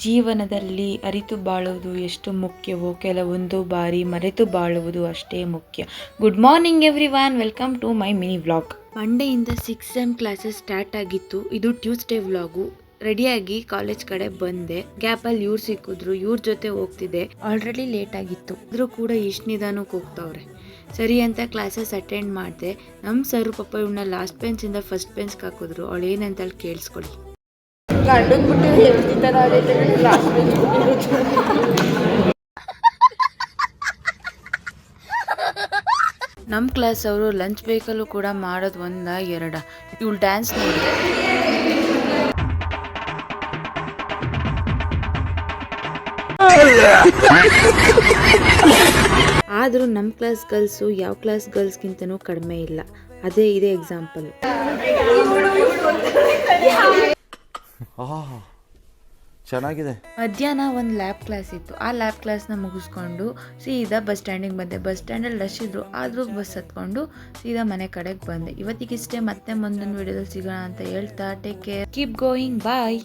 ಜೀವನದಲ್ಲಿ ಅರಿತು ಬಾಳುವುದು ಎಷ್ಟು ಮುಖ್ಯವೋ ಕೆಲವೊಂದು ಬಾರಿ ಮರೆತು ಬಾಳುವುದು ಅಷ್ಟೇ ಮುಖ್ಯ. Good morning everyone, welcome to my mini vlog. ಮಂಡೆಯಿಂದ 6 ಸೆಮ್ ಕ್ಲಾಸಸ್ ಸ್ಟಾರ್ಟ್ ಆಗಿತ್ತು. ಇದು ಟ್ಯೂಸ್ಡೇ ವ್ಲಾಗು. ರೆಡಿಯಾಗಿ ಕಾಲೇಜ್ ಕಡೆ ಬಂದೆ. ಗ್ಯಾಪಲ್ಲಿ ಇವ್ರು ಸಿಕ್ಕಿದ್ರು, ಇವ್ರ ಜೊತೆ ಹೋಗ್ತಿದ್ದೆ. ಆಲ್ರೆಡಿ ಲೇಟ್ ಆಗಿತ್ತು, ಆದರೂ ಕೂಡ ಇಷ್ಟು ನಿಧಾನಕ್ಕೆ ಹೋಗ್ತಾವ್ರೆ. ಸರಿ ಅಂತ ಕ್ಲಾಸಸ್ ಅಟೆಂಡ್ ಮಾಡಿದೆ. ನಮ್ಮ ಸರ್ ಪಾಪ ಇವನ್ನ ಲಾಸ್ಟ್ ಬೆಂಚಿಂದ ಫಸ್ಟ್ ಬೆಂಚ್ಗೆ ಹಾಕಿದ್ರು. ಅವಳು ಏನಂತ ಹೇಳಿ ಕೇಳಿಸ್ಕೊಳ್ಳಿ. ನಮ್ಮ ಕ್ಲಾಸ್ ಅವರು ಲಂಚ್ ಬೇಕಲ್ಲೂ ಕೂಡ ಮಾಡೋದು ಒಂದ ಎರಡ. ಇವಳು ಡ್ಯಾನ್ಸ್ ನೋಡಿ. ಆದರೂ ನಮ್ಮ ಕ್ಲಾಸ್ ಗರ್ಲ್ಸು ಯಾವ ಕ್ಲಾಸ್ ಗರ್ಲ್ಸ್ಗಿಂತನೂ ಕಡಿಮೆ ಇಲ್ಲ. ಅದೇ ಇದೆ ಎಕ್ಸಾಂಪಲ್. ಚೆನ್ನಾಗಿದೆ. ಮಧ್ಯಾಹ್ನ ಒಂದು ಲ್ಯಾಬ್ ಕ್ಲಾಸ್ ಇತ್ತು. ಆ ಲ್ಯಾಬ್ ಕ್ಲಾಸ್ನ ಮುಗಿಸ್ಕೊಂಡು ಸೀದಾ ಬಸ್ ಸ್ಟ್ಯಾಂಡಿಗೆ ಬಂದೆ. ಬಸ್ ಸ್ಟ್ಯಾಂಡಲ್ಲಿ ರಶ್ ಇದ್ರು, ಆದರೂ ಬಸ್ ಹತ್ಕೊಂಡು ಸೀದಾ ಮನೆ ಕಡೆಗೆ ಬಂದೆ. ಇವತ್ತಿಗಿಷ್ಟೇ, ಮತ್ತೆ ಮುಂದಿನ ವಿಡಿಯೋದಲ್ಲಿ ಸಿಗೋಣ ಅಂತ ಹೇಳ್ತಾ ಟೇಕ್ ಕೇರ್, ಕೀಪ್ ಗೋಯಿಂಗ್, ಬಾಯ್.